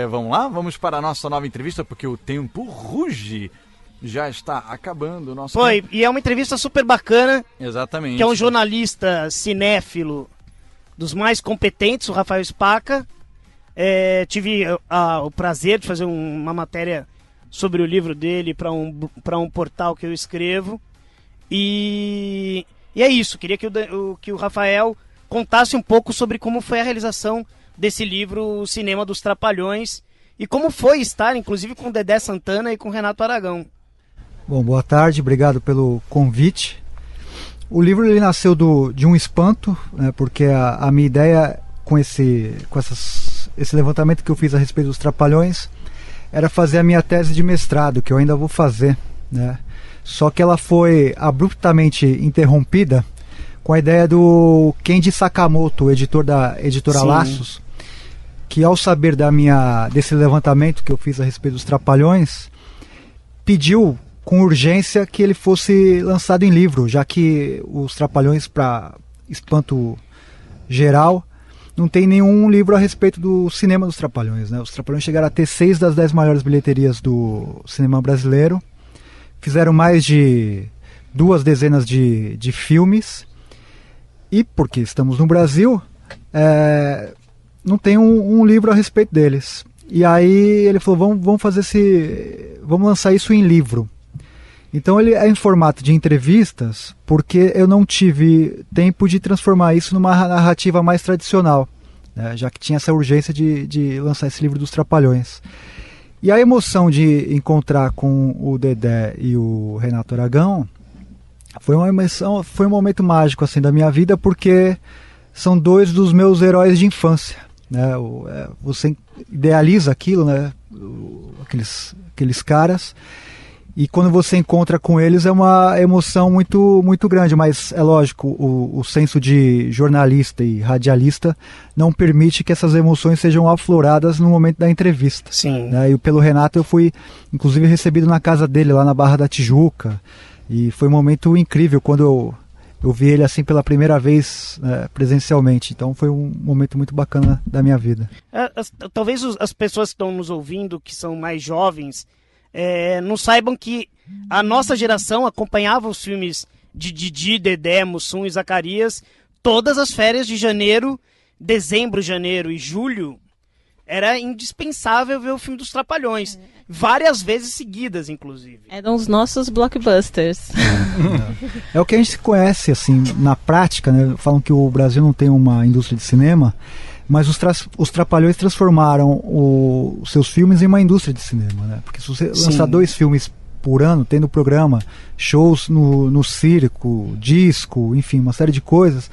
Vamos lá? Vamos para a nossa nova entrevista, porque o tempo ruge. Já está acabando o nosso Foi, tempo. E é uma entrevista super bacana. Exatamente. Que é um jornalista cinéfilo dos mais competentes, o Rafael Spaca. Tive o prazer de fazer uma matéria sobre o livro dele para um portal que eu escrevo. E é isso, queria que o Rafael contasse um pouco sobre como foi a realização desse livro, O Cinema dos Trapalhões, e como foi estar, inclusive, com o Dedé Santana e com o Renato Aragão. Bom, boa tarde, obrigado pelo convite. O livro ele nasceu de um espanto, né, porque a minha ideia com esse levantamento que eu fiz a respeito dos Trapalhões era fazer a minha tese de mestrado, que eu ainda vou fazer, né? Só que ela foi abruptamente interrompida com a ideia do Kenji Sakamoto, editor da editora Sim. Laços, que ao saber desse levantamento que eu fiz a respeito dos Trapalhões, pediu com urgência que ele fosse lançado em livro, já que os Trapalhões, para espanto geral, não tem nenhum livro a respeito do cinema dos Trapalhões, né? Os Trapalhões chegaram a ter 6 das 10 maiores bilheterias do cinema brasileiro, fizeram mais de 2 dezenas de filmes, e porque estamos no Brasil, não tem um livro a respeito deles. E aí ele falou, vamos lançar isso em livro. Então ele é em formato de entrevistas, porque eu não tive tempo de transformar isso numa narrativa mais tradicional, né, já que tinha essa urgência de lançar esse livro dos Trapalhões. E a emoção de encontrar com o Dedé e o Renato Aragão foi um momento mágico assim da minha vida, porque são 2 dos meus heróis de infância, né? Você idealiza aquilo, né? Aqueles caras, e quando você encontra com eles é uma emoção muito, muito grande, mas é lógico, o senso de jornalista e radialista não permite que essas emoções sejam afloradas no momento da entrevista. Sim. Né? E pelo Renato eu fui, inclusive, recebido na casa dele, lá na Barra da Tijuca, e foi um momento incrível quando eu vi ele assim pela primeira vez, presencialmente. Então foi um momento muito bacana da minha vida. Talvez as pessoas que estão nos ouvindo, que são mais jovens, não saibam que a nossa geração acompanhava os filmes de Didi, Dedé, Mussum e Zacarias todas as férias de janeiro, dezembro, janeiro e julho. Era indispensável ver o filme dos Trapalhões, várias vezes seguidas, inclusive. Eram os nossos blockbusters. É o que a gente conhece assim na prática, né? Falam que o Brasil não tem uma indústria de cinema, mas os Trapalhões transformaram os seus filmes em uma indústria de cinema, né? Porque se você lançar 2 filmes por ano, tendo programa, shows no circo, disco, enfim, uma série de coisas,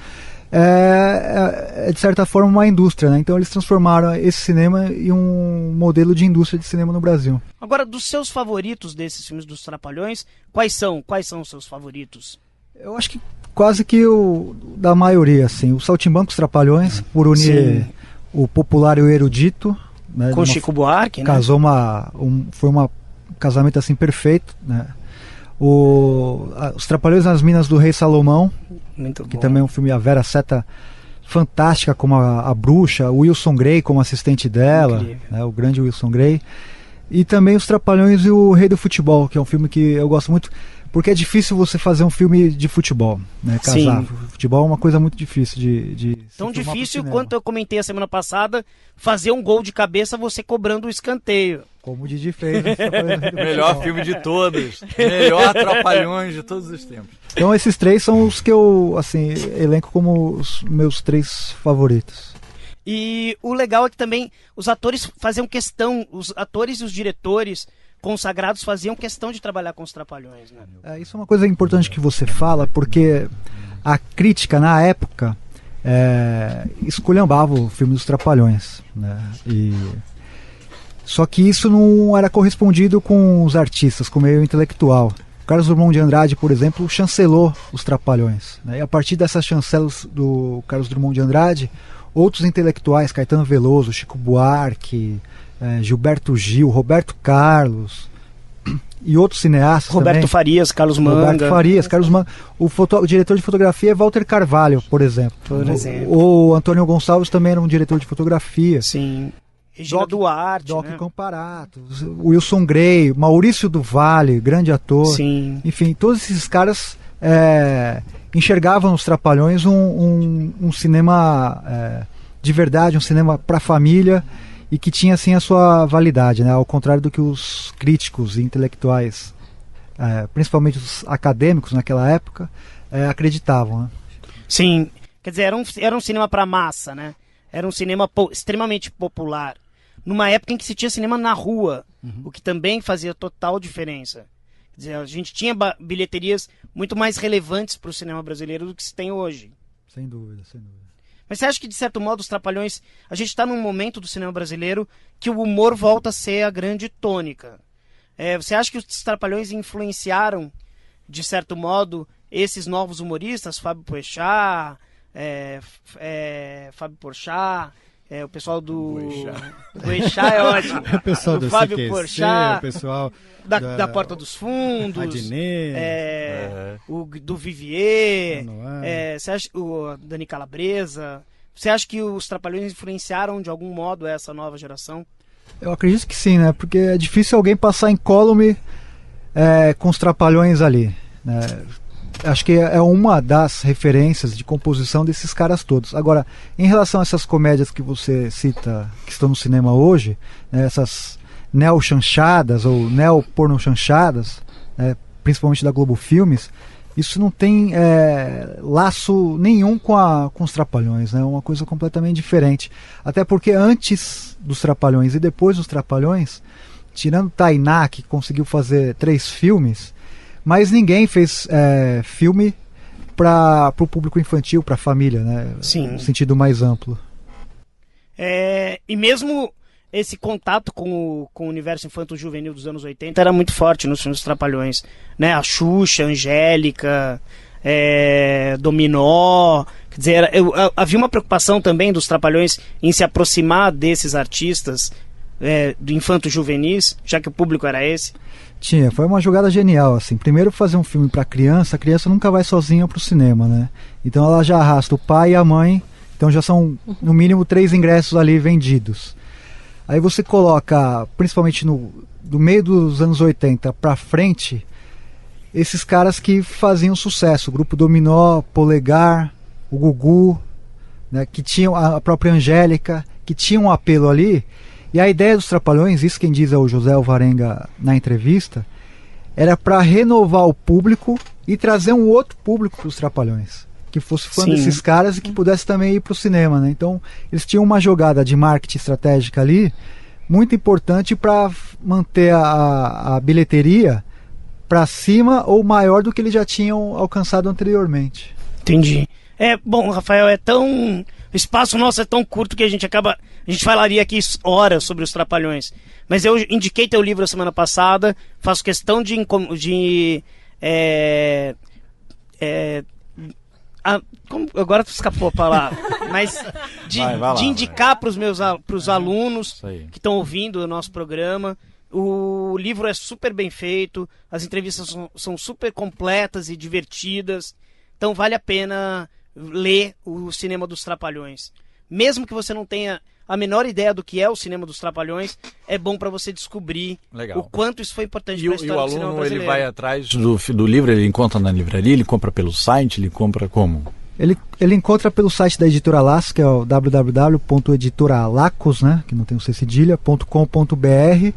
de certa forma uma indústria, né? Então eles transformaram esse cinema em um modelo de indústria de cinema no Brasil. Agora, dos seus favoritos desses filmes dos Trapalhões, quais são os seus favoritos? Eu acho que quase que o da maioria, assim. O Saltimbancos Trapalhões, por unir o popular e o erudito, né, com Chico Buarque, né? Casou foi um casamento assim perfeito, né? Os Trapalhões nas Minas do Rei Salomão, muito que bom. também é um filme, a Vera Seta fantástica como a bruxa, o Wilson Grey como assistente dela, né, o grande Wilson Grey. E também Os Trapalhões e o Rei do Futebol, que é um filme que eu gosto muito, porque é difícil você fazer um filme de futebol, né? Casar. Futebol é uma coisa muito difícil de tão difícil quanto eu comentei a semana passada, fazer um gol de cabeça você cobrando o escanteio. Como o Didi fez. Melhor filme de todos. Melhor Trapalhões de todos os tempos. Então esses 3 são os que eu assim elenco como os meus 3 favoritos. E o legal é que também os atores faziam questão, os atores e os diretores consagrados faziam questão de trabalhar com os Trapalhões, né? Isso é uma coisa importante que você fala, porque a crítica na época esculhambava o filme dos Trapalhões, né? Só que isso não era correspondido com os artistas, com o meio intelectual. O Carlos Drummond de Andrade, por exemplo, chancelou os Trapalhões, né? E a partir dessas chancelas do Carlos Drummond de Andrade, outros intelectuais, Caetano Veloso, Chico Buarque, Gilberto Gil, Roberto Carlos e outros cineastas Roberto também. Farias, Carlos Manga. Roberto Farias, Carlos Manga. O diretor de fotografia é Walter Carvalho, por exemplo. Por exemplo. O Antônio Gonçalves também era um diretor de fotografia. Sim. Regina Duarte, Doc né? Comparato, Wilson Grey, Maurício do Vale, grande ator. Sim. Enfim, todos esses caras enxergavam nos Trapalhões um cinema de verdade, um cinema para a família e que tinha assim a sua validade, né? Ao contrário do que os críticos e intelectuais, principalmente os acadêmicos naquela época, acreditavam, né? Sim, quer dizer, era um cinema para massa, né? Era um cinema extremamente popular, numa época em que se tinha cinema na rua, o que também fazia total diferença. Quer dizer, a gente tinha bilheterias muito mais relevantes para o cinema brasileiro do que se tem hoje. Sem dúvida, sem dúvida. Mas você acha que, de certo modo, os Trapalhões... A gente está num momento do cinema brasileiro que o humor volta a ser a grande tônica. Você acha que os Trapalhões influenciaram, de certo modo, esses novos humoristas? Fábio Porchat, o pessoal do... Porchat é ótimo. O pessoal do Fábio CQC, Porchat, o pessoal da Porta dos Fundos, Adnet, do Vivier, Manoel. você acha, o Dani Calabresa. Você acha que os Trapalhões influenciaram de algum modo essa nova geração? Eu acredito que sim, né? Porque é difícil alguém passar incólume com os Trapalhões ali, né? Acho que é uma das referências de composição desses caras todos. Agora, em relação a essas comédias que você cita, que estão no cinema hoje, né, essas neo-chanchadas ou neo-porno-chanchadas, principalmente da Globo Filmes, isso não tem laço nenhum com os Trapalhões, né? É uma coisa completamente diferente. Até porque antes dos Trapalhões e depois dos Trapalhões, tirando Tainá, que conseguiu fazer 3 filmes, mas ninguém fez filme para o público infantil, para a família, né? Sim. No sentido mais amplo. E mesmo esse contato com o universo infanto-juvenil dos anos 80 era muito forte nos filmes dos Trapalhões, né? A Xuxa, a Angélica, Dominó. Quer dizer, havia uma preocupação também dos Trapalhões em se aproximar desses artistas do infanto-juvenis, já que o público era esse. Foi uma jogada genial, assim. Primeiro fazer um filme para criança, a criança nunca vai sozinha pro cinema, né? Então ela já arrasta o pai e a mãe, então já são no mínimo 3 ingressos ali vendidos. Aí você coloca, principalmente do meio dos anos 80 para frente, esses caras que faziam sucesso, o Grupo Dominó, Polegar, o Gugu, né, que tinham a própria Angélica, que tinham um apelo ali. E a ideia dos Trapalhões, isso quem diz é o José Alvarenga na entrevista, era para renovar o público e trazer um outro público para os Trapalhões, que fosse fã desses caras e que pudesse também ir para o cinema, né? Então eles tinham uma jogada de marketing estratégica ali muito importante para manter a bilheteria para cima ou maior do que eles já tinham alcançado anteriormente. Entendi. Bom, Rafael, o espaço nosso é tão curto que a gente falaria aqui horas sobre os Trapalhões. Mas eu indiquei teu livro a semana passada, faço questão agora escapou a palavra, mas de indicar para os alunos que estão ouvindo o nosso programa. O livro é super bem feito, as entrevistas são super completas e divertidas, então vale a pena ler o Cinema dos Trapalhões. Mesmo que você não tenha a menor ideia do que é o Cinema dos Trapalhões, é bom para você descobrir o quanto isso foi importante para a história do cinema brasileiro. E o aluno, ele vai atrás do livro, ele encontra na livraria, ele compra pelo site, ele compra como? Ele encontra pelo site da Editora Lacos, que é o www.editoralacos, né, que não tem o C cedilha.com.br,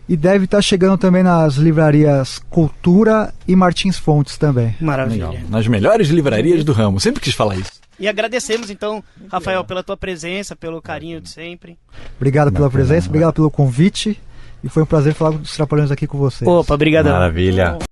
e deve estar chegando também nas livrarias Cultura e Martins Fontes também. Maravilha. Legal. Nas melhores livrarias do ramo, sempre quis falar isso. E agradecemos então, Rafael, pela tua presença, pelo carinho de sempre. Obrigado pela presença, obrigado pelo convite, e foi um prazer falar dos Trapalhões aqui com vocês. Opa, obrigadão. Maravilha.